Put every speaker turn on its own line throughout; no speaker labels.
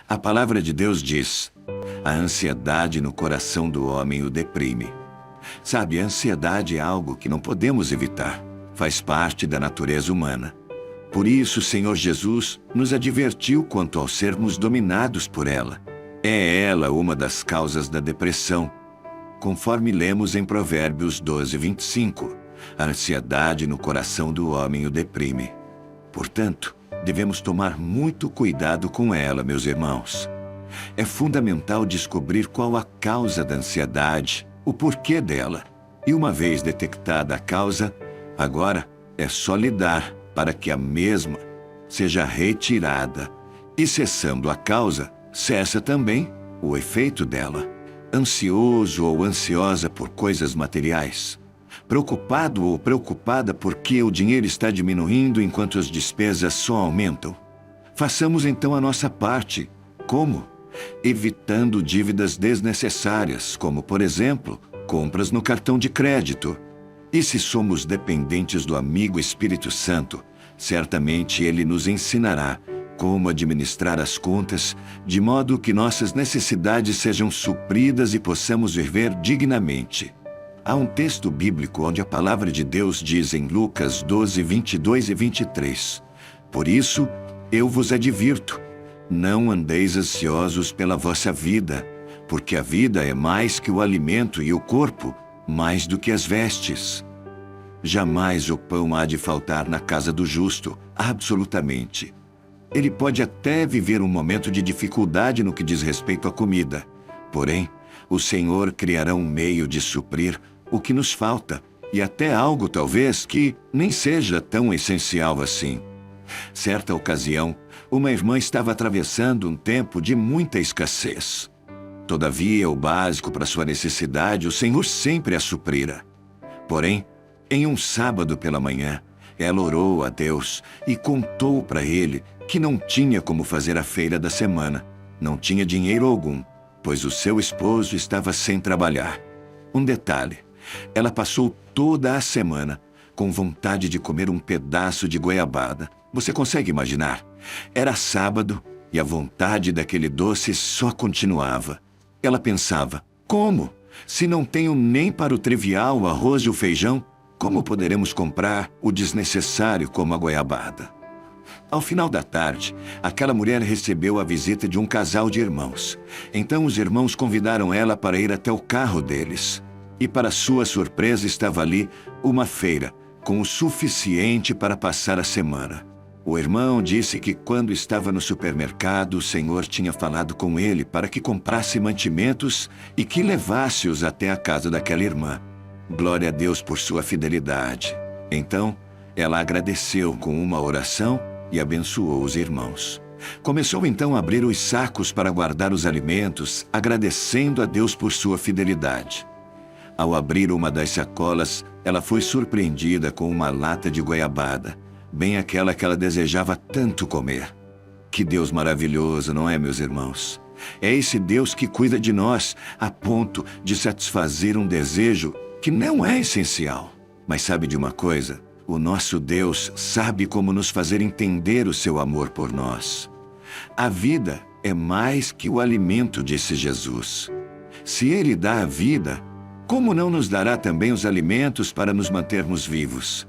A palavra de Deus diz: a ansiedade no coração do homem o deprime. Sabe, a ansiedade é algo que não podemos evitar. Faz parte da natureza humana. Por isso, o Senhor Jesus nos advertiu quanto ao sermos dominados por ela. É ela uma das causas da depressão. Conforme lemos em Provérbios 12:25, a ansiedade no coração do homem o deprime. Portanto, devemos tomar muito cuidado com ela, meus irmãos. É fundamental descobrir qual a causa da ansiedade, o porquê dela. E uma vez detectada a causa, agora é só lidar para que a mesma seja retirada. E cessando a causa, cessa também o efeito dela. Ansioso ou ansiosa por coisas materiais. Preocupado ou preocupada porque o dinheiro está diminuindo enquanto as despesas só aumentam. Façamos então a nossa parte. Como? Evitando dívidas desnecessárias, como, por exemplo, compras no cartão de crédito. E se somos dependentes do amigo Espírito Santo, certamente ele nos ensinará como administrar as contas, de modo que nossas necessidades sejam supridas e possamos viver dignamente. Há um texto bíblico onde a palavra de Deus diz em Lucas 12:22 e 23: Por isso, eu vos advirto, não andeis ansiosos pela vossa vida, porque a vida é mais que o alimento e o corpo, mais do que as vestes. Jamais o pão há de faltar na casa do justo, absolutamente. Ele pode até viver um momento de dificuldade no que diz respeito à comida. Porém, o Senhor criará um meio de suprir o que nos falta, e até algo talvez que nem seja tão essencial assim. Certa ocasião, uma irmã estava atravessando um tempo de muita escassez. Todavia, o básico para sua necessidade, o Senhor sempre a suprira. Porém, em um sábado pela manhã, ela orou a Deus e contou para ele que não tinha como fazer a feira da semana. Não tinha dinheiro algum, pois o seu esposo estava sem trabalhar. Um detalhe, ela passou toda a semana com vontade de comer um pedaço de goiabada. Você consegue imaginar? Era sábado e a vontade daquele doce só continuava. Ela pensava, como? Se não tenho nem para o trivial, o arroz e o feijão, como poderemos comprar o desnecessário como a goiabada? Ao final da tarde, aquela mulher recebeu a visita de um casal de irmãos. Então os irmãos convidaram ela para ir até o carro deles. E para sua surpresa estava ali uma feira, com o suficiente para passar a semana. O irmão disse que quando estava no supermercado, o Senhor tinha falado com ele para que comprasse mantimentos e que levasse-os até a casa daquela irmã. Glória a Deus por sua fidelidade. Então, ela agradeceu com uma oração e abençoou os irmãos. Começou então a abrir os sacos para guardar os alimentos, agradecendo a Deus por sua fidelidade. Ao abrir uma das sacolas, ela foi surpreendida com uma lata de goiabada, bem aquela que ela desejava tanto comer. Que Deus maravilhoso, não é, meus irmãos? É esse Deus que cuida de nós a ponto de satisfazer um desejo que não é essencial. Mas sabe de uma coisa? O nosso Deus sabe como nos fazer entender o seu amor por nós. A vida é mais que o alimento, disse Jesus. Se Ele dá a vida, como não nos dará também os alimentos para nos mantermos vivos?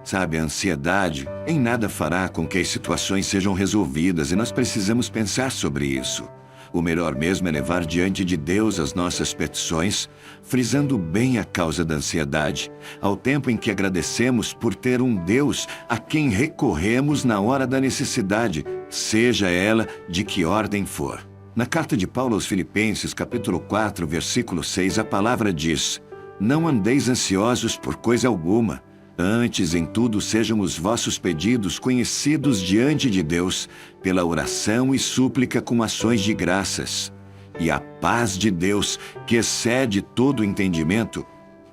Sabe, a ansiedade em nada fará com que as situações sejam resolvidas e nós precisamos pensar sobre isso. O melhor mesmo é levar diante de Deus as nossas petições, frisando bem a causa da ansiedade, ao tempo em que agradecemos por ter um Deus a quem recorremos na hora da necessidade, seja ela de que ordem for. Na carta de Paulo aos Filipenses, capítulo 4, versículo 6, a palavra diz: Não andeis ansiosos por coisa alguma, antes em tudo sejam os vossos pedidos conhecidos diante de Deus, pela oração e súplica com ações de graças. E a paz de Deus, que excede todo o entendimento,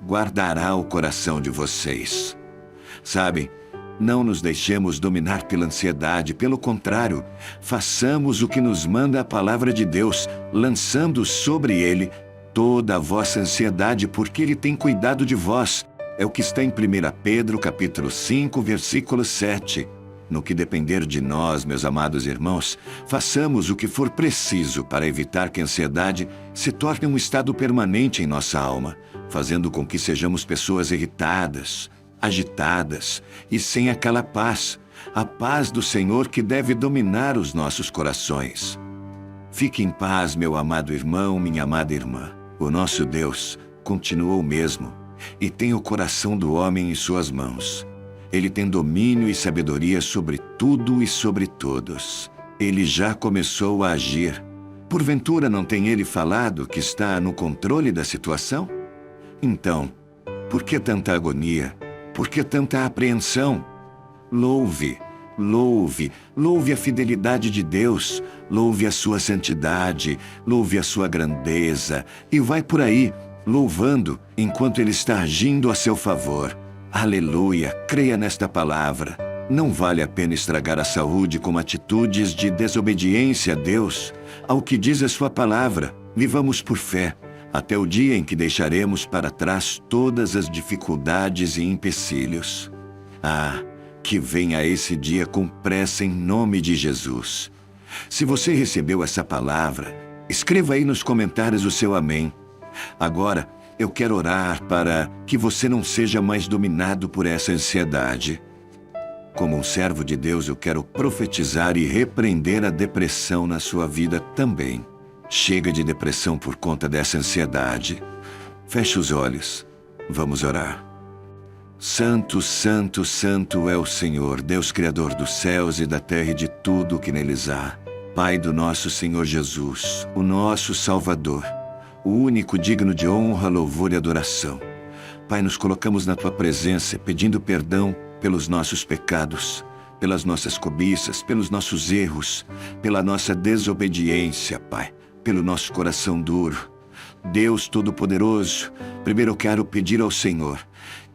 guardará o coração de vocês. Sabem, não nos deixemos dominar pela ansiedade, pelo contrário, façamos o que nos manda a palavra de Deus, lançando sobre Ele toda a vossa ansiedade, porque Ele tem cuidado de vós. É o que está em 1 Pedro, capítulo 5, versículo 7. No que depender de nós, meus amados irmãos, façamos o que for preciso para evitar que a ansiedade se torne um estado permanente em nossa alma, fazendo com que sejamos pessoas irritadas, agitadas e sem aquela paz, a paz do Senhor que deve dominar os nossos corações. Fique em paz, meu amado irmão, minha amada irmã. O nosso Deus continua o mesmo e tem o coração do homem em suas mãos. Ele tem domínio e sabedoria sobre tudo e sobre todos. Ele já começou a agir. Porventura não tem ele falado que está no controle da situação? Então, por que tanta agonia? Por que tanta apreensão? Louve, louve, louve a fidelidade de Deus, louve a sua santidade, louve a sua grandeza e vai por aí, louvando enquanto Ele está agindo a seu favor. Aleluia, creia nesta palavra. Não vale a pena estragar a saúde com atitudes de desobediência a Deus. Ao que diz a sua palavra, vivamos por fé, até o dia em que deixaremos para trás todas as dificuldades e empecilhos. Ah, que venha esse dia com pressa em nome de Jesus. Se você recebeu essa palavra, escreva aí nos comentários o seu amém. Agora, eu quero orar para que você não seja mais dominado por essa ansiedade. Como um servo de Deus, eu quero profetizar e repreender a depressão na sua vida também. Chega de depressão por conta dessa ansiedade. Feche os olhos. Vamos orar. Santo, santo, santo é o Senhor, Deus Criador dos céus e da terra e de tudo o que neles há. Pai do nosso Senhor Jesus, o nosso Salvador, o único digno de honra, louvor e adoração. Pai, nos colocamos na Tua presença, pedindo perdão pelos nossos pecados, pelas nossas cobiças, pelos nossos erros, pela nossa desobediência, Pai, pelo nosso coração duro. Deus Todo-Poderoso, primeiro eu quero pedir ao Senhor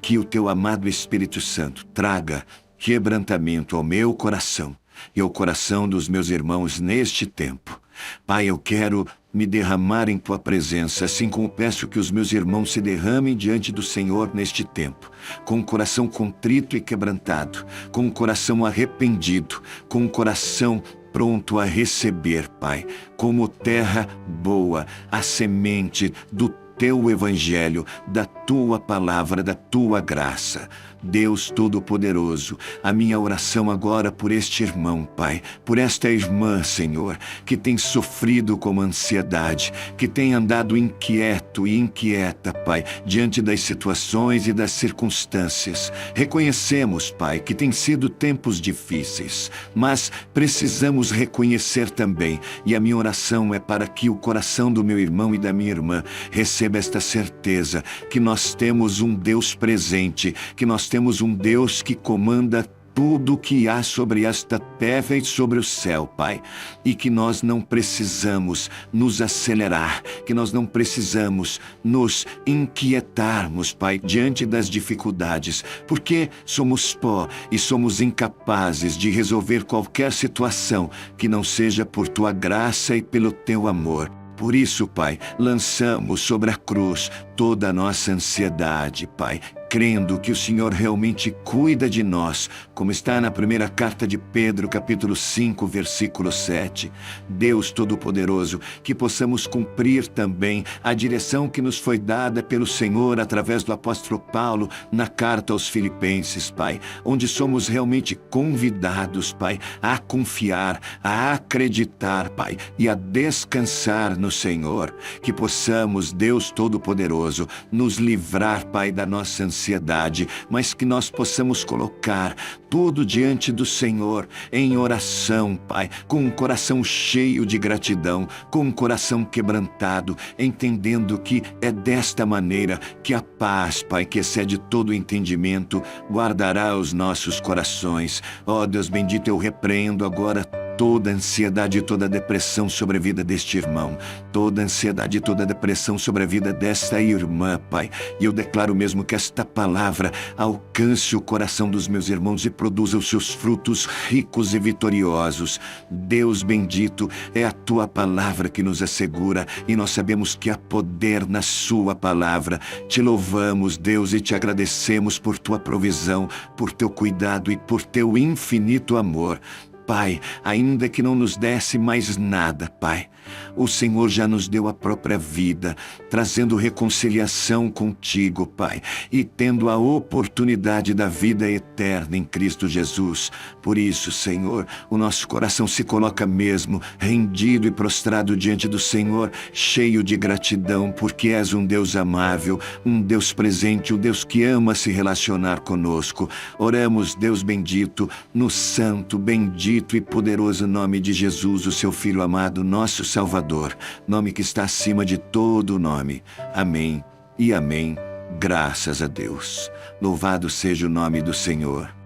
que o Teu amado Espírito Santo traga quebrantamento ao meu coração e ao coração dos meus irmãos neste tempo. Pai, eu quero me derramar em Tua presença, assim como peço que os meus irmãos se derramem diante do Senhor neste tempo, com o coração contrito e quebrantado, com o coração arrependido, com o coração pronto a receber, Pai, como terra boa, a semente do Teu Evangelho, da Tua Palavra, da Tua graça. Deus Todo-Poderoso, a minha oração agora por este irmão, Pai, por esta irmã, Senhor, que tem sofrido com ansiedade, que tem andado inquieto e inquieta, Pai, diante das situações e das circunstâncias. Reconhecemos, Pai, que tem sido tempos difíceis, mas precisamos reconhecer também, e a minha oração é para que o coração do meu irmão e da minha irmã receba esta certeza que nós temos um Deus presente, que nós temos um Deus que comanda tudo o que há sobre esta terra e sobre o céu, Pai, e que nós não precisamos nos acelerar, que nós não precisamos nos inquietarmos, Pai, diante das dificuldades, porque somos pó e somos incapazes de resolver qualquer situação que não seja por Tua graça e pelo Teu amor. Por isso, Pai, lançamos sobre a cruz toda a nossa ansiedade, Pai, crendo que o Senhor realmente cuida de nós, como está na primeira carta de Pedro, capítulo 5, versículo 7. Deus Todo-Poderoso, que possamos cumprir também a direção que nos foi dada pelo Senhor através do apóstolo Paulo na carta aos Filipenses, Pai, onde somos realmente convidados, Pai, a confiar, a acreditar, Pai, e a descansar no Senhor. Que possamos, Deus Todo-Poderoso, nos livrar, Pai, da nossa ansiedade, mas que nós possamos colocar tudo diante do Senhor em oração, Pai, com um coração cheio de gratidão, com um coração quebrantado, entendendo que é desta maneira que a paz, Pai, que excede todo o entendimento, guardará os nossos corações. Ó Deus bendito, eu repreendo agora toda ansiedade e toda depressão sobre a vida deste irmão, toda ansiedade e toda depressão sobre a vida desta irmã, Pai. E eu declaro mesmo que esta palavra alcance o coração dos meus irmãos e produza os seus frutos ricos e vitoriosos. Deus bendito, é a tua palavra que nos assegura e nós sabemos que há poder na sua palavra. Te louvamos, Deus, e te agradecemos por tua provisão, por teu cuidado e por teu infinito amor. Pai, ainda que não nos desse mais nada, Pai, o Senhor já nos deu a própria vida, trazendo reconciliação contigo, Pai, e tendo a oportunidade da vida eterna em Cristo Jesus. Por isso, Senhor, o nosso coração se coloca mesmo rendido e prostrado diante do Senhor, cheio de gratidão, porque és um Deus amável, um Deus presente, um Deus que ama se relacionar conosco. Oramos, Deus bendito, no santo, bendito e poderoso nome de Jesus, o seu Filho amado, nosso Salvador, nome que está acima de todo nome. Amém e amém. Graças a Deus. Louvado seja o nome do Senhor.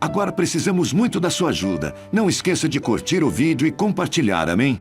Agora precisamos muito da sua ajuda. Não esqueça de curtir o vídeo e compartilhar, amém?